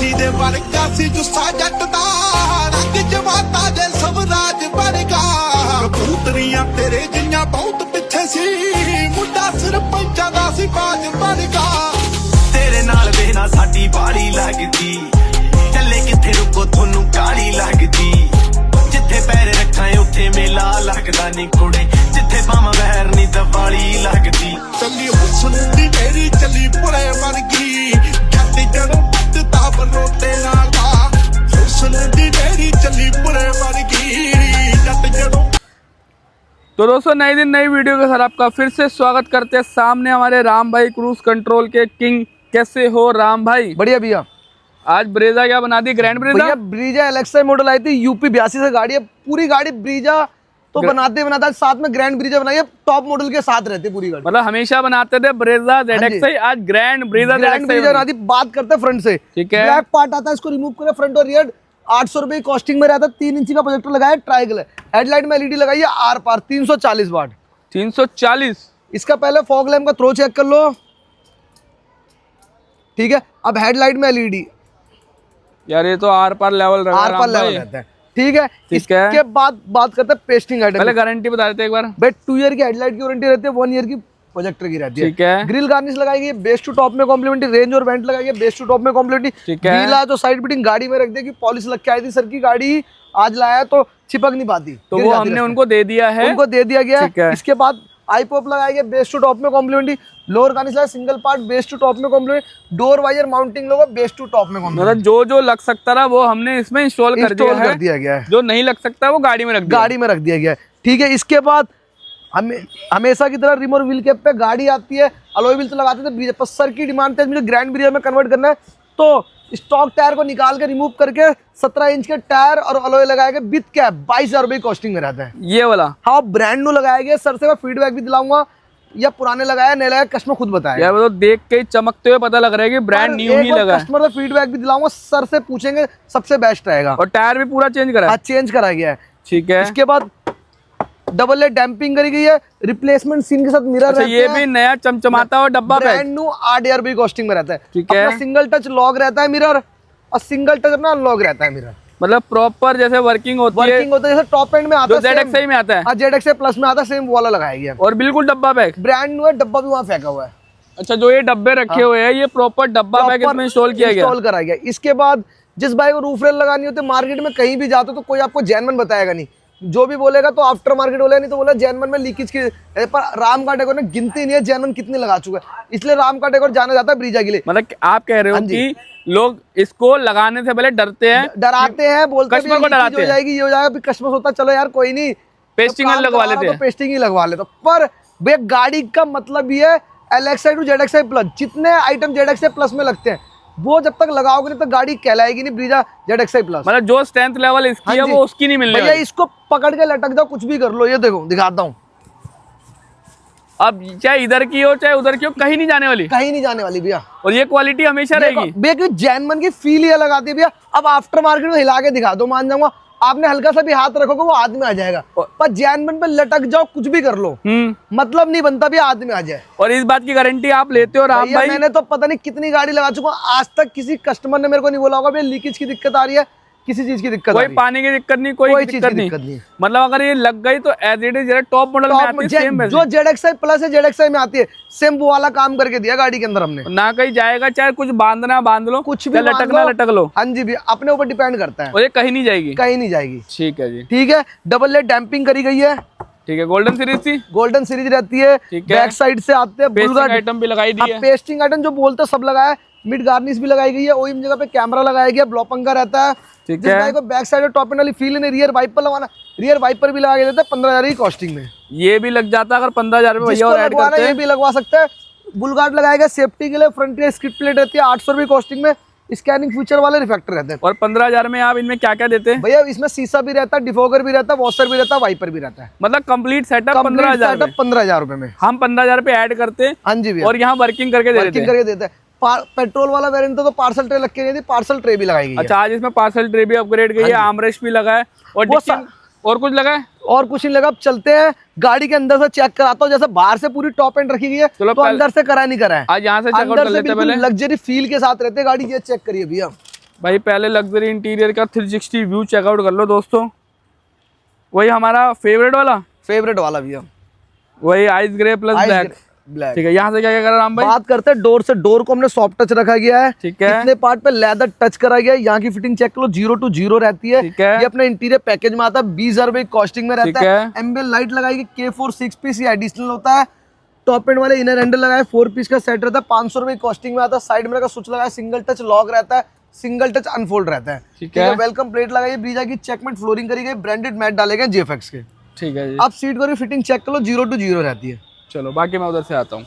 फांसी दे वर्गा सी जुस्सा जट दा रंग जमाता जे सब राज वर्गा कबूतरियां तेरे जियां बहुत पिछे सी मुंडा सरपंचा दा सी बाज वर्गा तेरे नाल वेना साडी बाड़ी लगदी चले किथे रुको थोनू काली लगदी जिथे पैर रखा उथे मेला लगदा नी कुड़े जिथे पावां वैर नी दवाली लगदी चली हुसन दी मेरी चली पुरे वर्गी जट जड़ों पत्ता बरोते नाला हुसन दी मेरी चली पुरे वर्गी जट जड़ों। तो दोस्तों नए दिन नई वीडियो के साथ आपका फिर से स्वागत करते हैं। सामने हमारे राम भाई क्रूज कंट्रोल के किंग। कैसे हो राम भाई? बढ़िया भैया। आज ब्रेजा क्या बना दी? Grand Brezza. भैया ब्रीजा एलेक्सा मॉडल आई थी यूपी 82 से गाड़ी है। पूरी गाड़ी ब्रीजा तो बनाते साथ में ग्रैंड ब्रीजा बनाई है। टॉप मॉडल के साथ रहती है पूरी गाड़ी। मतलब हमेशा बनाते थे ब्रेजा ZXi, आज ग्रैंड ब्रीजा बना दी। बात करते हैं फ्रंट से। ठीक है। ब्लैक पार्ट आता है, इसको रिमूव करें फ्रंट और रियर 800 रुपए की कॉस्टिंग में रहता है। 3 इंची का प्रोजेक्टर लगाया, ट्राइगल है। हेडलाइट में LED लगाई है आर पार 340 वाट। 340। इसका पहले फॉग लैम्प का थ्रो चेक कर लो। ठीक है, अब हेडलाइट में LED। यार ये तो आर पार लेवल रहता है। ठीक है, इसके बाद बात करते हैं पेस्टिंग आइटम। पहले गारंटी बता देते एक बार। भाई 2 ईयर की हेडलाइट की वारंटी रहती है, 1 ईयर की प्रोजेक्टर की रहती है। ठीक है। ग्रिल गार्निश लगाई गई, बेस टू टॉप में कॉम्प्लीमेंट्री। रेंज और वेंट लगाई गई, बेस टू टॉप में कॉम्प्लीमेंट्री। ठीक है। गीला जो साइड बिटिंग गाड़ी में रख देगी, पॉलिश लग के आई थी सर की गाड़ी, आज लाया तो चिपक नहीं पाती, तो वो हमने उनको दे दिया है, उनको दे दिया गया है। इसके बाद आई पॉप लगाई गई, बेस टू टॉप में कॉम्प्लीमेंट्री। लोअर गार्निश लगा, single part, base to top में complimentary. Door visor mounting logo, base to top में कॉम्प्लीमेंट्री। मतलब जो लग सकता था वो हमने इसमें इंस्टॉल कर दिया गया है। जो नहीं लग सकता वो गाड़ी में रख दिया गया है। ठीक है, इसके बाद हमेशा की तरह रिम और व्हील कैप पे गाड़ी आती है। अलॉय व्हील तो लगाते थे ब्रीजा पर, सर की डिमांड थी मुझे ग्रैंड ब्रीजा में कन्वर्ट करना है, तो स्टॉक टायर को निकाल के रिमूव करके 17 इंच के टायर और अलॉय लगाए गए विद कैप 22,000 रुपए कॉस्टिंग में रहता है ये वाला। हाँ, ब्रांड न्यू लगाया गया। सर से मैं फीडबैक भी दिलाऊंगा, या पुराने लगाया नहीं लगाया कस्टमर खुद बताया। यार वो तो देख के चमकते हुए पता लग रहा है कि ब्रांड न्यू ही लगा है। कस्टमर से फीडबैक भी दिलाऊंगा, सर से पूछेंगे, सबसे बेस्ट रहेगा। और टायर भी पूरा चेंज करा है? चेंज करा गया है। ठीक है। इसके बाद डबल लेग डैम्पिंग करी गई है, रिप्लेसमेंट सीन के साथ मिरर रहता है। ये भी नया चमचमाता हुआ डब्बा ब्रांड न्यू 8,000 रुपए कॉस्टिंग में रहता है। ठीक है। सिंगल टच लॉक रहता है मिरर, और सिंगल टच अपना अनलॉक रहता है मिरर। मतलब प्रॉपर जैसे वर्किंग होता है जैसे टॉप एंड में आता है, ZXi में आता है। ZXi प्लस में आता है, सेम वाला लगाया गया और बिल्कुल डब्बा पैक ब्रांड न्यू है। डब्बा भी वहाँ फेंका हुआ है। अच्छा, जो ये डब्बे रखे हुए हैं ये प्रॉपर डब्बा पैक इसमें इंस्टॉल करा गया। इसके बाद जिस भाई को रूफ रेल लगानी होती है, मार्केट में कहीं भी जाते हो तो कोई आपको जेन्युइन बताएगा नहीं, जो भी बोलेगा तो आफ्टर मार्केट बोलेगा, नहीं तो बोला जेन्युइन में लीकेज की। पर राम का डेकोर ने गिनती नहीं है जेन्युइन कितनी लगा चुका है, इसलिए राम का डेकोर जाना जाता है ब्रीजा के लिए। मतलब आप कह रहे हो कि लोग इसको लगाने से पहले डरते हैं, डराते हैं, बोलते हैं कस्टमर को डराते हैं, हो जाएगी, ये हो जाएगा। कस्टमर सोचता चलो यार कोई नहीं, पेस्टिंग लगवा लेते हैं, पेस्टिंग ही लगवा लेते। पर भैया गाड़ी का मतलब ये है एलेक्सा टू ZXi प्लस, जितने आइटम ZXi प्लस में लगते हैं वो जब तक लगाओगे नहीं तो गाड़ी कहलाएगी नहीं ब्रीजा ZXi प्लस। मतलब जो स्ट्रेंथ लेवल इसकी है वो उसकी नहीं मिलने भैया। इसको पकड़ के लटक जाओ, कुछ भी कर लो। ये देखो दिखाता हूँ, अब चाहे इधर की हो चाहे उधर की हो, कहीं नहीं जाने वाली, कहीं नहीं जाने वाली भैया। और ये क्वालिटी हमेशा रहेगी भैया, क्योंकि जेन्युइन की फील ये लगाती है भैया। अब आफ्टर मार्केट में हिला के दिखा दो, मान जाऊंगा। आपने हल्का सा भी हाथ रखोगे वो हाथ में आ जाएगा, पर जेन्युइन पे लटक जाओ, कुछ भी कर लो, मतलब नहीं बनता भी हाथ में आ जाए। और इस बात की गारंटी आप लेते हो राम भाई? मैंने तो पता नहीं कितनी गाड़ी लगा चुका हूं, आज तक किसी कस्टमर ने मेरे को नहीं बोला होगा भैया लीकेज की दिक्कत आ रही है, किसी चीज की दिक्कत, कोई पानी की दिक्कत नहीं, कोई दिक्कत नहीं। मतलब अगर ये लग गई तो as it is top model में आती है, सेम जो ZXi प्लस है ZXi में आती है, सेम वो वाला काम करके दिया गाड़ी के अंदर हमने। ना कहीं जाएगा, चाहे कुछ बांधना बांध लो, कुछ भी लटकना लटक लो। हाँ जी भैया, अपने ऊपर डिपेंड करता है, और ये कहीं नहीं जाएगी, कहीं नहीं जाएगी। ठीक है जी। ठीक है, डबल लेग डैम्पिंग करी गई है। ठीक है, गोल्डन सीरीज थी, गोल्डन सीरीज रहती है। बैक साइड से आते हैं पेस्टिंग आइटम भी लगाई दी है। पेस्टिंग आइटम जो बोलते हैं सब लगाया है। मिड गार्निश भी लगाई गई है, ओईएम जगह पे कैमरा लगाया गया, ब्लॉ पंखा रहता है। ठीक है। को बैक साइड टॉप एंड वाली फील नहीं, रियर वाइपर लगाना, रियर वाइपर भी लगा के देते हैं 15,000 की कॉस्टिंग में। ये भी लग जाता है अगर 15,000 रुपए भैया और ऐड करते हैं, ये भी लगवा सकते हैं। बुलगार्ड लगाएगा सेफ्टी के लिए, फ्रंट की स्किड प्लेट रहती है 800 रुपए कॉस्टिंग में, स्कैनिंग फीचर वाले रिफ्लेक्टर रहते हैं। और 15,000 में आप इनमें क्या क्या देते हैं भैया? इसमें शीशा भी रहता है, डिफोगर भी रहता है, वॉशर भी रहता है, वाइपर भी रहता है। मतलब कंप्लीट सेटअप 15,000 रुपए में हम 15,000 रुपए ऐड करते हैं। हाँ जी भैया, और यहाँ वर्किंग करके देते हैं। पेट्रोल वाला वेरिएंट तो पार्सल ट्रे लग के नहीं थी, पार्सल ट्रे भी लगाई गई है। अच्छा, आज इसमें पार्सल ट्रे भी अपग्रेड गई है, आर्मरेस्ट भी लगा है, और कुछ लगा है, और कुछ नहीं लगा। अब चलते हैं गाड़ी के अंदर से चेक कराता हूँ। जैसे बाहर से पूरी टॉप एंड रखी गई है, तो अंदर से करा नहीं करा है। आज यहाँ से चेकआउट कर लेते हैं पहले। लग्जरी फील के साथ रहते हैं गाड़ी। ये चेक करिए भैया, भाई पहले लग्जरी इंटीरियर का 360 व्यू चेकआउट कर लो दोस्तों। वही हमारा फेवरेट वाला भैया, वही आइस ग्रे प्लस ब्लैक। ठीक है, यहाँ से क्या क्या करा राम भाई? बात करते हैं डोर से। डोर को हमने सॉफ्ट टच रखा गया है। ठीक है। इतने पार्ट पे लेदर टच करा गया है। यहाँ की फिटिंग चेक करो, 0 to 0 रहती है। ठीक है। ये अपने इंटीरियर पैकेज में आता है, 20,000 रुपए कॉस्टिंग में रहता ठीक है। है। एम्बियन लाइट लगाएगी, K4 6 पीस ये एडिशनल होता है। टॉप एंड वाले इनर हैंडल लगाए, 4 पीस का सेट रहता है, 500 रुपए कॉस्टिंग में आता है। साइड में का स्विच लगाया, सिंगल टच लॉक रहता है, सिंगल टच अनफोल्ड रहता है। ठीक है। वेलकम प्लेट लगाई, ब्रीजा की चेकमेट फ्लोरिंग करी गई, ब्रांडेड मैट डाले गए JFX के। ठीक है जी। आप सीट को फिटिंग चेक कर लो, 0 to 0 रहती है। चलो बाकी मैं उधर से आता हूँ।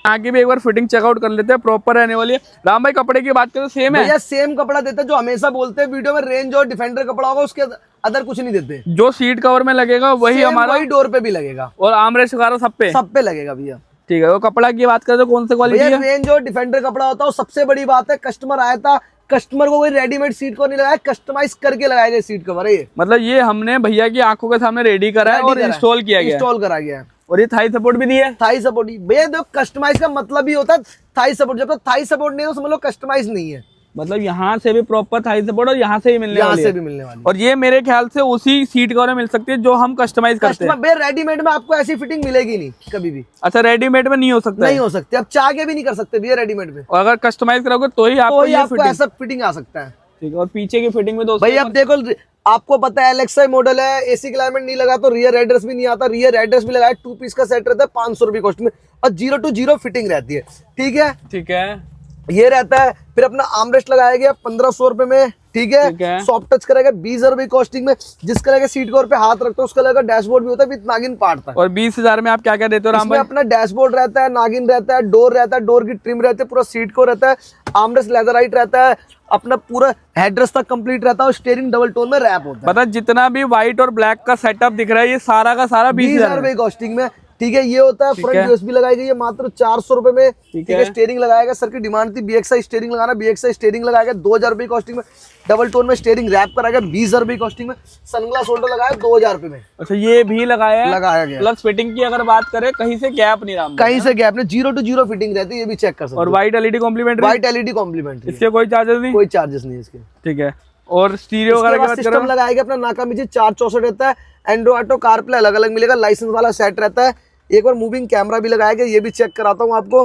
आगे भी एक बार फिटिंग चेकआउट कर लेते हैं, प्रॉपर रहने वाली है। राम भाई कपड़े की बात करें तो सेम है? भैया सेम कपड़ा देते हैं, जो हमेशा बोलते हैं वीडियो में, रेंज और डिफेंडर कपड़ा होगा, उसके अदर कुछ नहीं देते। जो सीट कवर में लगेगा वही हमारा, वही डोर पे भी लगेगा और आर्मरेस्ट वगैरह सब पे लगेगा भैया। ठीक है। वो कपड़ा की बात करें तो कौन से क्वालिटी है? रेंज और डिफेंडर कपड़ा होता है। और सबसे बड़ी बात है, कस्टमर आया था, कस्टमर को कोई रेडीमेड सीट को नहीं लगाया, कस्टमाइज करके लगाया गया सीट कवर है ये। मतलब ये हमने भैया की आंखों के सामने रेडी करा है और इंस्टॉल किया गया, इंस्टॉल करा गया है। और ये थाई सपोर्ट भी दिया है। थाई सपोर्ट भैया देखो, कस्टमाइज का मतलब ही होता है थाई सपोर्ट। जब तक थाई सपोर्ट नहीं है तो समझ लो कस्टमाइज नहीं है। मतलब यहाँ से भी प्रॉपर थाई सपोर्ट और यहाँ से ही मिलने वाली है। यहाँ से भी मिलने वाली है। और ये मेरे ख्याल से उसी सीट कवर में मिल सकती है जो हम कस्टमाइज करते हैं। भैया रेडीमेड में आपको ऐसी फिटिंग मिलेगी नहीं कभी भी। अच्छा, रेडीमेड में नहीं हो सकता? नहीं हो सकती, अब चाह के भी नहीं कर सकते भैया रेडीमेड में। और अगर कस्टमाइज करोगे तो ही आपको ऐसा फिटिंग आ सकता है। ठीक है। और पीछे की फिटिंग में दोस्तों भाई अब देखो, आपको पता है LXI मॉडल है, AC क्लाइमेट नहीं लगा तो रियर एड्रेस भी नहीं आता। रियर एड्रेस भी लगाया, 2 पीस का सेट रहता है, 500 रुपए कॉस्ट में, और 0 to 0 फिटिंग रहती है। ठीक है। ठीक है। ये रहता है। फिर अपना आर्मरेस्ट लगाया गया 1500 रुपए में। ठीक है। सॉफ्ट टच करेगा 20,000 रुपए कॉस्टिंग में। जिसका लगे सीट कवर पे हाथ रखते हो उसका लगा डैशबोर्ड भी होता है, विद नागिन पार्ट था। और 20,000 में आप क्या क्या देते हो राम भाई? अपना डैशबोर्ड रहता है, नागिन रहता है, डोर रहता है, डोर की ट्रिम रहती है, पूरा सीट को रहता है, आर्मरेस्ट लेदराइट रहता है, अपना पूरा हेडरेस्ट तक कंप्लीट रहता है, और स्टीयरिंग डबल टोन में रैप होता है। मतलब जितना भी व्हाइट और ब्लैक का सेटअप दिख रहा है ये सारा का सारा 20,000 रुपए कॉस्टिंग में। ठीक है। ये होता है फ्रंट USB लगाई गई है मात्र 400 रुपए में। ठीक है। स्टीयरिंग लगाएगा, सर की डिमांड थी BXI स्टीयरिंग लगाना, BXI स्टीयरिंग लगाएगा 2,000 रुपए कॉस्टिंग में। डबल टोन में स्टीयरिंग रैप कराएगा 20,000 रुपए कॉस्टिंग में। सनग्लास होल्डर लगाया 2,000 रुपए में। अच्छा, ये भी लगाया गया। प्लस फिटिंग की अगर बात करें, कहीं से गैप नहीं राम, कहीं से गैप नहीं, 0 to 0 फिटिंग रहती है, ये भी चेक कर सकते हो। और white LED complimentary? White LED complimentary, इसके कोई चार्जेस नहीं? कोई चार्जेस नहीं इसके। ठीक है। और स्टीरियो वगैरह का सिस्टम लगाएगा अपना नाकामिची 464 रहता है। एंड्रॉइड ऑटो कारप्ले अलग अलग मिलेगा, लाइसेंस वाला सेट रहता है। एक बार मूविंग कैमरा भी लगाएगा, ये भी चेक कराता हूँ आपको।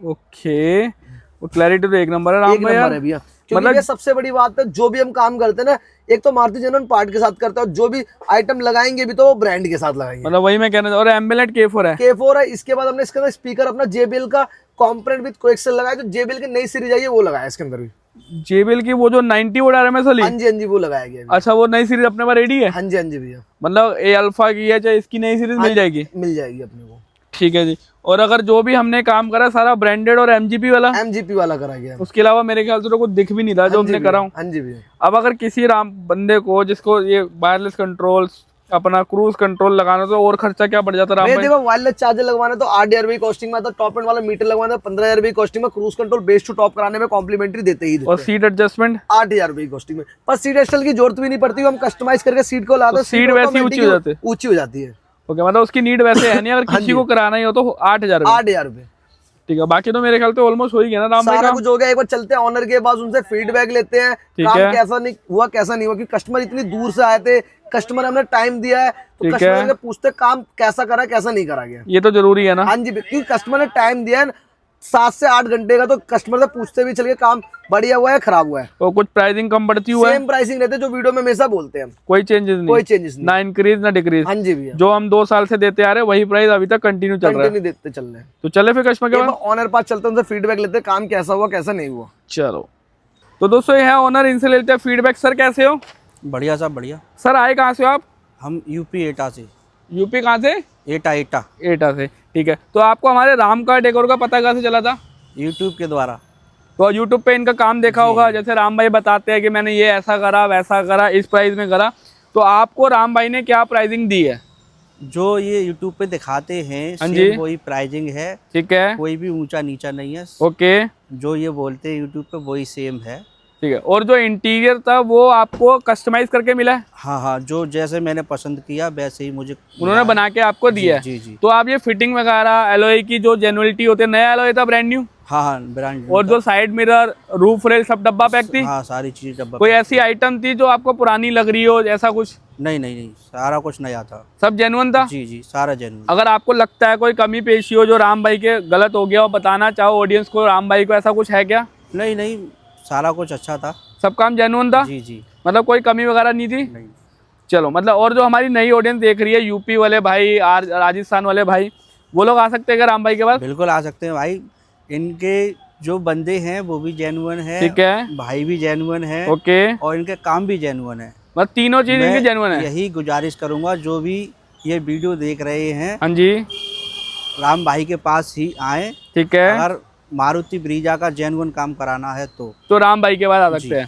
ओके। वो क्लैरिटी तो एक नंबर है राम भाई। एक नंबर है भैया। मतलब ये सबसे बड़ी बात है, जो भी हम काम करते हैं ना, एक तो मारुति जेन्युइन पार्ट के साथ करता है, जो भी आइटम लगाएंगे भी तो वो ब्रांड के साथ लगाएंगे। मतलब वही मैं कहना। और एम्बेलेट K4 है? K4 है। इसके बाद हमने इसके अंदर स्पीकर अपना JBL का कॉम्पोनेंट विद कोएक्सियल लगाया, जो JBL की नई सीरीज आई है वो लगाया इसके अंदर भी। JBL की वो जो 90 वोल्ट RMS वाली? हाँ जी वो लगाया गया। अच्छा, वो नई सीरीज अपने पास रेडी है? हाँ जी भैया। मतलब A अल्फा की है, चाहे इसकी नई सीरीज मिल जाएगी? मिल जाएगी अपने को। ठीक है जी। और अगर जो भी हमने काम करा सारा ब्रांडेड और MGP वाला करा गया। उसके अलावा मेरे ख्याल से तो कुछ दिख भी नहीं रहा जो हमने करा हूँ। हाँ जी भैया। अब अगर किसी राम बंदे को जिसको ये वायरलेस कंट्रोल्स, अपना क्रूज कंट्रोल लगाना तो और खर्चा क्या बढ़ जाता राम भाई? देखो, वायरलेस चार्जर लगवाना तो 8,000 रुपए कॉस्टिंग में आता, टॉप एंड वाला मीटर लगवाना 15,000 रुपए कॉस्टिंग में, cruise control base to top कराने में कॉम्प्लीमेंट्री देते ही देते। और सीट एडजस्टमेंट 8,000 रुपए कॉस्टिंग में। पर सीट एडजस्टल की जरूरत भी नहीं पड़ती, हम कस्टमाइज करके सीट को लाते, सीट वैसी ऊंची हो जाती है। ओके। मतलब उसकी नीड वैसे है नहीं, अगर किसी को कराना ही हो तो 8,000 रुपए। ठीक है। बाकी तो मेरे ख्याल से ऑलमोस्ट हो ही गया ना राम भाई? सारा कुछ हो गया। एक बार चलते हैं ऑनर के पास, उनसे फीडबैक लेते हैं, काम कैसा नहीं हुआ कैसा नहीं हुआ, क्योंकि कस्टमर इतनी दूर से आए थे, कस्टमर हमने टाइम दिया है, तो कस्टमर से पूछते काम कैसा करा कैसा नहीं करा गया। ये तो जरूरी है ना? हाँ जी, क्योंकि कस्टमर ने टाइम दिया है 7 से 8 घंटे का, तो कस्टमर से पूछते भी चलिए काम बढ़िया हुआ है खराब हुआ है। तो कुछ प्राइसिंग कम बढ़ती हुआ है? सेम प्राइसिंग रहते जो वीडियो में हमेशा बोलते हैं। कोई चेंजेस नहीं? ना इंक्रीज ना डिक्रीज? हाँ जी भैया। जो हम 2 साल से देते आ रहे हैं वही प्राइस अभी तक कंटिन्यू चल रहा है? देते चल रहे हैं। तो चले फिर कस्टमर के पास, ऑनर पास चलते हैं, उनसे फीडबैक लेते हैं काम कैसा हुआ कैसा नहीं हुआ। चलो। तो दोस्तों ये है ऑनर, इनसे लेते हैं फीडबैक। सर कैसे हो? बढ़िया साहब बढ़िया। सर आए कहाँ से हो आप? हम यूपी एटा से। यूपी कहाँ से? एटा से। ठीक है। तो आपको हमारे राम कार डेकोर का पता कहाँ से चला था? यूट्यूब के द्वारा। तो यूट्यूब पे इनका काम देखा होगा, जैसे राम भाई बताते हैं कि मैंने ये ऐसा करा वैसा करा इस प्राइस में करा, तो आपको राम भाई ने क्या प्राइसिंग दी है? जो ये यूट्यूब पे दिखाते हैं सेम वही प्राइसिंग है। ठीक है। कोई भी ऊंचा नीचा नहीं है। ओके। जो ये बोलते हैं यूट्यूब पे वही सेम है। ठीक है। और जो इंटीरियर था वो आपको कस्टमाइज करके मिला है? हाँ, जो जैसे मैंने पसंद किया वैसे ही मुझे उन्होंने बना के आपको दिया है। जी। तो आप ये फिटिंग वगैरह एलॉय की जो जेन्युइनिटी होती है, नया एलॉय था ब्रांड न्यू? हाँ हाँ ब्रांड। और जो साइड मिरर, रूफ रेल सब डब्बा पैक थी? हाँ सारी चीज डब्बा। कोई ऐसी आइटम थी जो आपको पुरानी लग रही हो, ऐसा कुछ? नहीं नहीं नहीं, सारा कुछ नया था। सब जेन्युइन था? जी जी सारा जेन्युइन। अगर आपको लगता है कोई कमी पेशी हो जो राम भाई के गलत हो गया हो, बताना चाहो ऑडियंस को, राम भाई को, ऐसा कुछ है क्या? नहीं नहीं, सारा कुछ अच्छा था। सब काम जेन्युइन था? जी जी। मतलब कोई कमी वगैरह नहीं थी? नहीं। चलो, मतलब और जो हमारी नई ऑडियंस देख रही है, यूपी वाले भाई, राजस्थान वाले भाई, वो लोग आ सकते हैं क्या राम भाई के पास? बिल्कुल आ सकते हैं भाई। इनके जो बंदे हैं वो भी जेन्युइन है, ठीक है, भाई भी जेन्युइन है, ओके, और इनके काम भी जेन्युइन है। मतलब तीनों चीज इनकी जेन्युइन है। यही गुजारिश करूंगा जो भी ये वीडियो देख रहे हैं, हाँ जी, राम भाई के पास ही आए। ठीक है, अगर मारुति ब्रीजा का जेन्युइन काम कराना है तो राम भाई के पास आ सकते हैं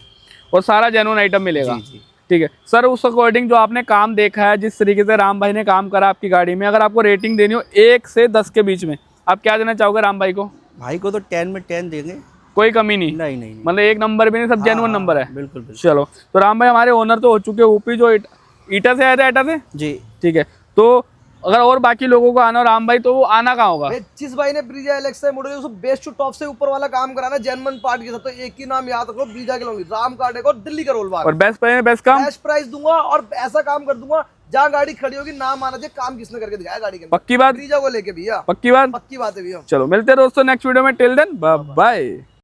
और सारा जेन्युइन आइटम मिलेगा। जी जी। ठीक है सर, उस अकॉर्डिंग जो आपने काम देखा है, जिस तरीके से राम भाई ने काम करा आपकी गाड़ी में, अगर आपको रेटिंग देनी हो 1 से 10 के बीच में, आप क्या देना चाहोगे राम भाई को? भाई को तो 10 में 10 देंगे। कोई कमी नहीं? नहीं नहीं, नहीं। मतलब 1 नंबर भी नहीं, सब जेन्युइन नंबर है? बिल्कुल बिल्कुल। चलो, तो राम भाई हमारे ओनर तो हो चुके हैं ऊपी, जो ईटा से आए थे, एटा से? जी। ठीक है, तो अगर और बाकी लोगों को आना हो राम भाई, तो वो आना कहाँ होगा? जिस भाई ने ब्रीजा एलेक्सा मॉडल उसको बेस्ट टू टॉप से ऊपर वाला काम कराना जेन्युइन पार्ट के साथ, तो एक ही नाम याद रखो, ब्रीजा के लोग राम कार्ड और दिल्ली का रोल बार। और बेस्ट प्राइस में बेस्ट काम, बेस्ट प्राइस दूंगा और ऐसा काम कर दूंगा जहाँ गाड़ी खड़ी होगी नाम आना चाहिए काम किसने करके दिखाया गाड़ी के अंदर। पक्की बात? ब्रीजा को लेके भैया पक्की बात? पक्की बात है भैया। चलो मिलते हैं दोस्तों नेक्स्ट वीडियो में, टिल देन बाय बाय।